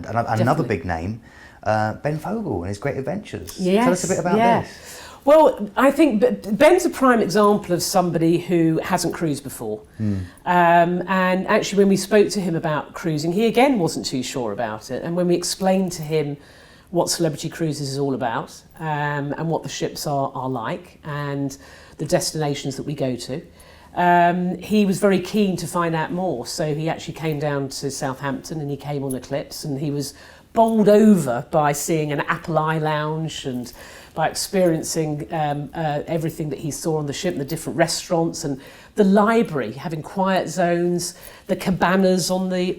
And another big name, Ben Fogles and his great adventures. Yes, Tell us a bit about this. Well, I think Ben's a prime example of somebody who hasn't cruised before. And actually, when we spoke to him about cruising, he again wasn't too sure about it. And when we explained to him what Celebrity Cruises is all about, and what the ships are like, and the destinations that we go to, he was very keen to find out more. So he actually came down to Southampton and he came on Eclipse, and he was bowled over by seeing an Apple Eye lounge and by experiencing everything that he saw on the ship, and the different restaurants and the library, having quiet zones, the cabanas on the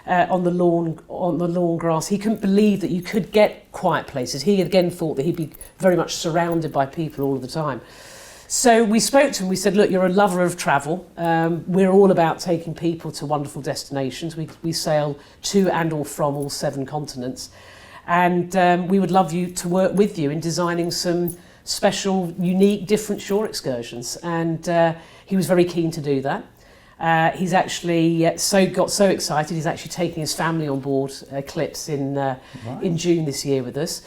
lawn grass. He couldn't believe that you could get quiet places. He again thought that he'd be very much surrounded by people all of the time. So we spoke to him, we said, look, you're a lover of travel. We're all about taking people to wonderful destinations. We sail to and or from all 7 continents. And we would love you to work with you in designing some special, unique, different shore excursions. And he was very keen to do that. He's actually got so excited, he's actually taking his family on board Eclipse in June this year with us.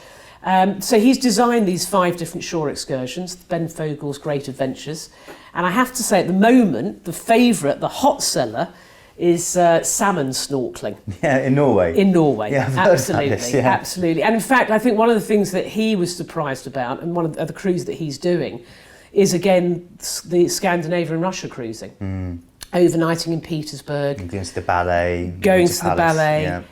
So he's designed these 5 different shore excursions, Ben Fogles' Great Adventures. And I have to say, at the moment, the favourite, the hot seller, is salmon snorkeling. Yeah, in Norway. In Norway, yeah, absolutely, this, yeah. Absolutely. And in fact, I think one of the things that he was surprised about, and one of the cruise that he's doing, is again the Scandinavia and Russia cruising. Overnighting in Petersburg. And going to the ballet. Going to the Palace, ballet. Yeah.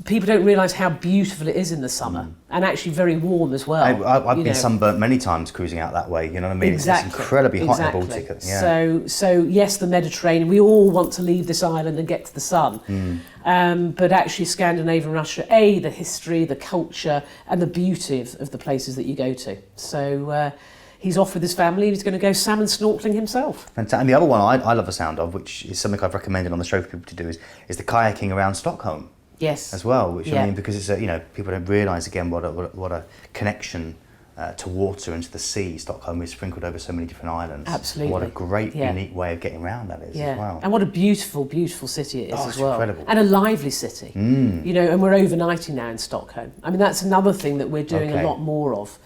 People don't realise how beautiful it is in the summer, and actually very warm as well. I've been sunburnt many times cruising out that way, you know what I mean? Exactly. It's incredibly hot in the Baltic. Yeah. So yes, the Mediterranean, we all want to leave this island and get to the sun. But actually Scandinavia and Russia, the history, the culture, and the beauty of the places that you go to. So he's off with his family and he's going to go salmon snorkeling himself. Fantastic. And the other one I love the sound of, which is something I've recommended on the show for people to do, is the kayaking around Stockholm. Yes. As well, which I mean, because it's people don't realise again what a connection to water and to the sea. Stockholm is sprinkled over so many different islands. Absolutely. What a great, unique way of getting around that is as well. And what a beautiful, beautiful city it is as well. Incredible. And a lively city. You know, and we're overnighting now in Stockholm. I mean, that's another thing that we're doing a lot more of.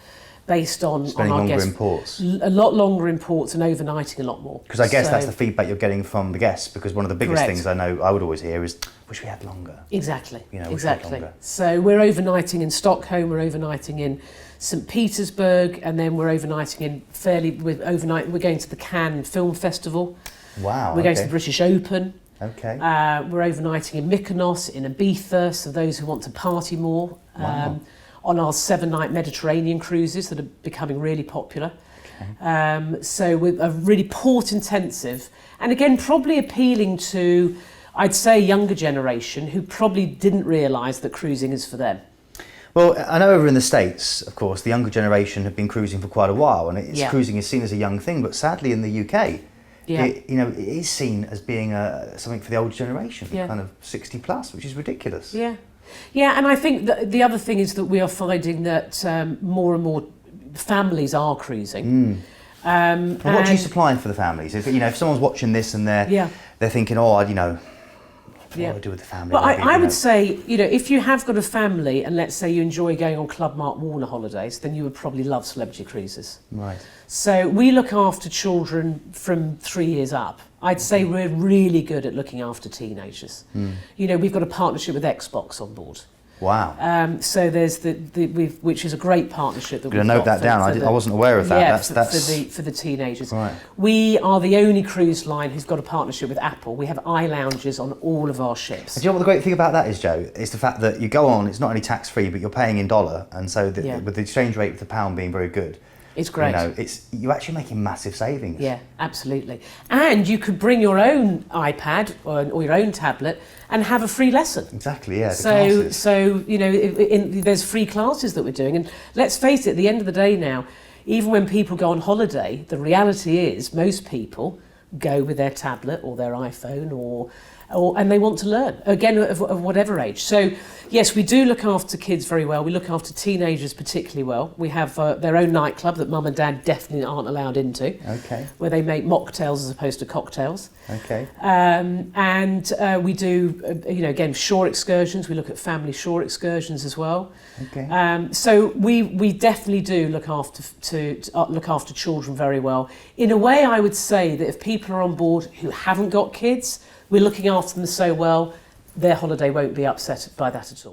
Based on Spending our longer guests, in ports. A lot longer in ports and overnighting a lot more. Because I guess that's the feedback you're getting from the guests. Because one of the biggest things I know I would always hear is, "Wish we had longer." Exactly. You know, exactly. So we're overnighting in Stockholm. We're overnighting in St. Petersburg, and then we're overnighting in We're going to the Cannes Film Festival. Wow. We're going to the British Open. Okay. We're overnighting in Mykonos, in Ibiza, so those who want to party more. Wow. On our 7-night Mediterranean cruises that are becoming really popular. Okay. So we're really port intensive, and again probably appealing to, I'd say, a younger generation who probably didn't realise that cruising is for them. Well, I know over in the States, of course, the younger generation have been cruising for quite a while, and cruising is seen as a young thing, but sadly in the UK, it is seen as being something for the older generation, kind of 60 plus, which is ridiculous. Yeah, and I think that the other thing is that we are finding that more and more families are cruising. And what do you supply for the families? If someone's watching this and they're thinking, what do I do with the family? Well, I would say, if you have got a family and let's say you enjoy going on Club Mark Warner holidays, then you would probably love Celebrity Cruises. Right. So we look after children from 3 years up. I'd say we're really good at looking after teenagers. We've got a partnership with Xbox on board. Wow. So there's which is a great partnership that we've got. Note that down. I wasn't aware of that. Yeah, for the teenagers. Right. We are the only cruise line who's got a partnership with Apple. We have eye lounges on all of our ships. And do you know what the great thing about that is, Joe? It's the fact that you go on. It's not only tax free, but you're paying in dollar, and so with the exchange rate with the pound being very good. It's great. You're actually making massive savings. Yeah, absolutely. And you could bring your own iPad or your own tablet and have a free lesson. Exactly, yeah. So there's free classes that we're doing. And let's face it, at the end of the day now, even when people go on holiday, the reality is most people go with their tablet or their iPhone or and they want to learn, again, of whatever age. So yes, we do look after kids very well. We look after teenagers particularly well. We have their own nightclub that mum and dad definitely aren't allowed into, where they make mocktails as opposed to cocktails. And we do, again, shore excursions. We look at family shore excursions as well. So we definitely do look after children very well. In a way, I would say that if people are on board who haven't got kids, we're looking after them so well, their holiday won't be upset by that at all.